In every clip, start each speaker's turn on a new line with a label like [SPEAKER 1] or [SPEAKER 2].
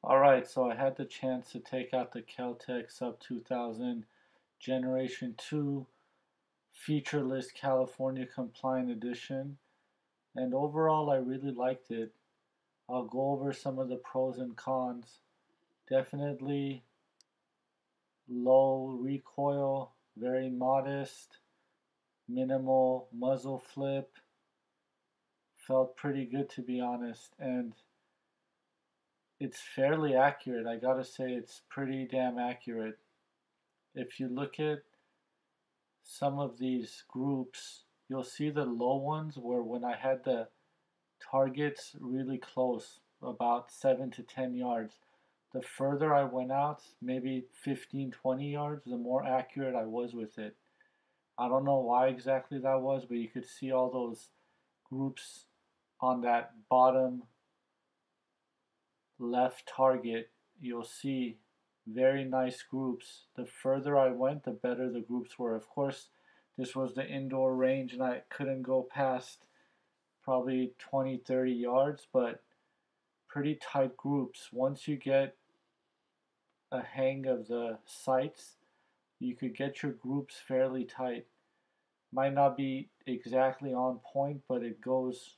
[SPEAKER 1] Alright, so I had the chance to take out the KelTec Sub 2000 Generation 2 Featureless California Compliant Edition, and overall I really liked it. I'll go over some of the pros and cons. Definitely low recoil, very modest, minimal muzzle flip. Felt pretty good to be honest, and it's fairly accurate. I gotta say, it's pretty damn accurate. If you look at some of these groups, you'll see the low ones where when I had the targets really close, about 7 to 10 yards, the further I went out, maybe 15, 20 yards, the more accurate I was with it. I don't know why exactly that was, but you could see all those groups on that bottom left target. You'll see very nice groups. The further I went, the better the groups were. Of course, this was the indoor range and I couldn't go past probably 20, 30 yards, but pretty tight groups. Once you get a hang of the sights, you could get your groups fairly tight. Might not be exactly on point, but it goes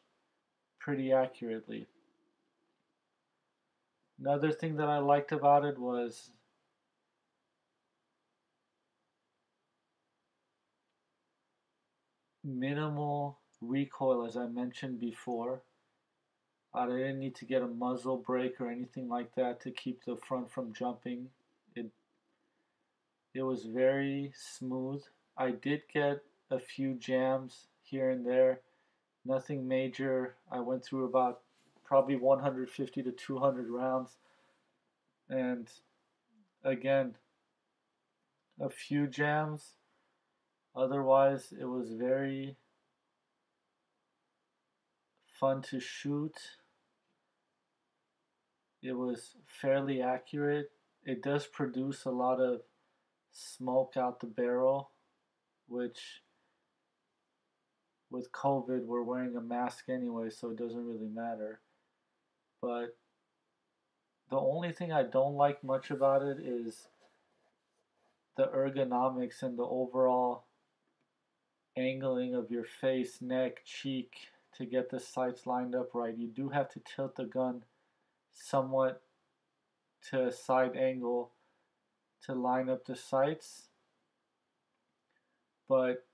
[SPEAKER 1] pretty accurately. Another thing that I liked about it was minimal recoil, as I mentioned before. I didn't need to get a muzzle brake or anything like that to keep the front from jumping. It it was very smooth. I did get a few jams here and there, nothing major. I went through about probably 150 to 200 rounds, and again, a few jams. Otherwise, it was very fun to shoot. It was fairly accurate. It does produce a lot of smoke out the barrel, which with COVID we're wearing a mask anyway, so it doesn't really matter. But the only thing I don't like much about it is the ergonomics and the overall angling of your face, neck, cheek to get the sights lined up right. You do have to tilt the gun somewhat to a side angle to line up the sights. But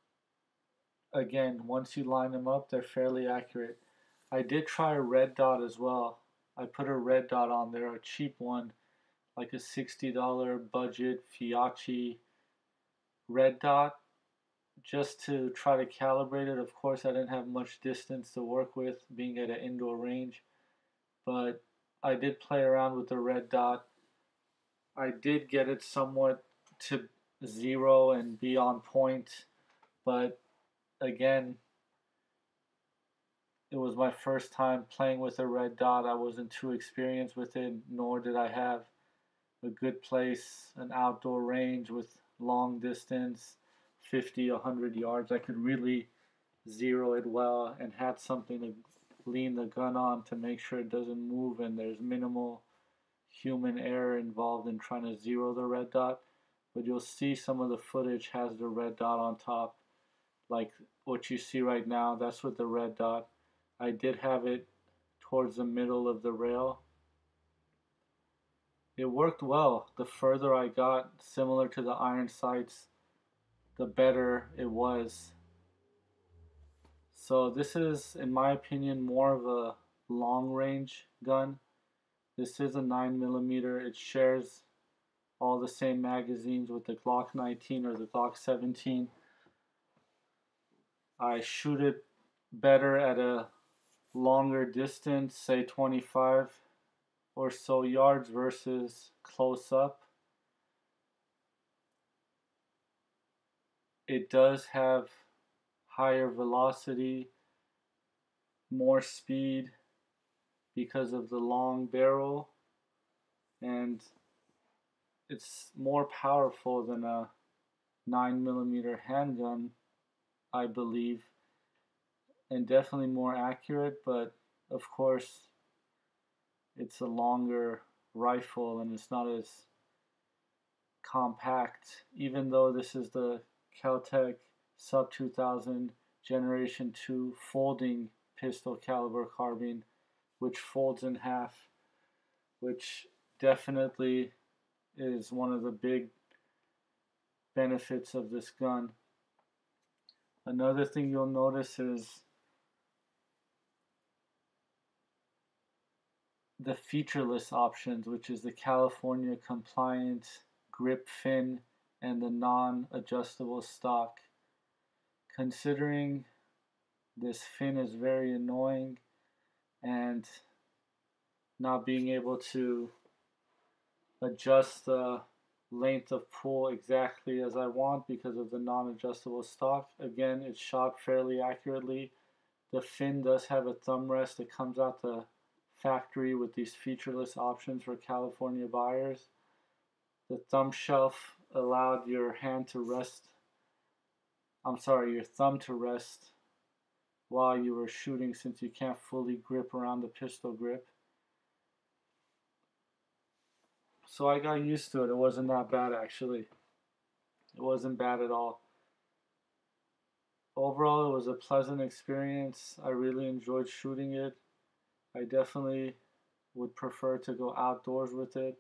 [SPEAKER 1] again, once you line them up, they're fairly accurate. I did try a red dot as well. I put a red dot on there, a cheap one, like a $60 budget Fiachi red dot, just to try to calibrate it. Of course, I didn't have much distance to work with being at an indoor range, but I did play around with the red dot. I did get it somewhat to zero and be on point, but again, it was my first time playing with a red dot. I wasn't too experienced with it, nor did I have a good place, an outdoor range with long distance, 50, 100 yards. I could really zero it well and had something to lean the gun on to make sure it doesn't move and there's minimal human error involved in trying to zero the red dot. But you'll see some of the footage has the red dot on top, like what you see right now. That's with the red dot. I did have it towards the middle of the rail. It worked well. The further I got, similar to the iron sights, the better it was. So this is, in my opinion, more of a long range gun. This is a 9mm. It shares all the same magazines with the Glock 19 or the Glock 17. I shoot it better at a longer distance, say 25 or so yards versus close up. It does have higher velocity, more speed because of the long barrel, and it's more powerful than a 9mm handgun, I believe, and definitely more accurate, but of course it's a longer rifle and it's not as compact, even though this is the KelTec Sub 2000 Generation 2 folding pistol caliber carbine, which folds in half, which definitely is one of the big benefits of this gun. Another thing you'll notice is the featureless options, which is the California Compliant grip fin and the non-adjustable stock. Considering this fin is very annoying and not being able to adjust the length of pull exactly as I want because of the non-adjustable stock. Again, it's shot fairly accurately. The fin does have a thumb rest that comes out the factory with these featureless options for California buyers. The thumb shelf allowed your thumb to rest while you were shooting, since you can't fully grip around the pistol grip. So I got used to it. It wasn't that bad, actually. It wasn't bad at all. Overall, it was a pleasant experience. I really enjoyed shooting it. I definitely would prefer to go outdoors with it,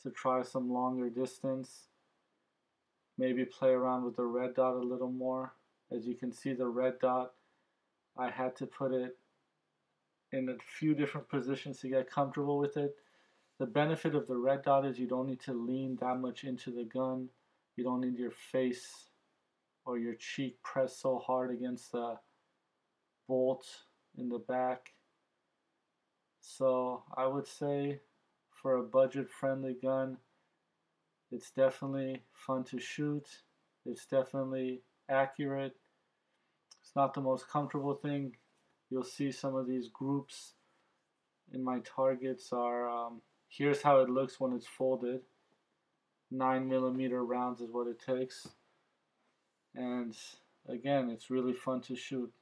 [SPEAKER 1] to try some longer distance. Maybe play around with the red dot a little more. As you can see, the red dot, I had to put it in a few different positions to get comfortable with it. The benefit of the red dot is you don't need to lean that much into the gun. You don't need your face or your cheek pressed so hard against the bolt in the back. So I would say for a budget-friendly gun, it's definitely fun to shoot. It's definitely accurate. It's not the most comfortable thing. You'll see some of these groups in my targets are, here's how it looks when it's folded. 9mm rounds is what it takes. And again, it's really fun to shoot.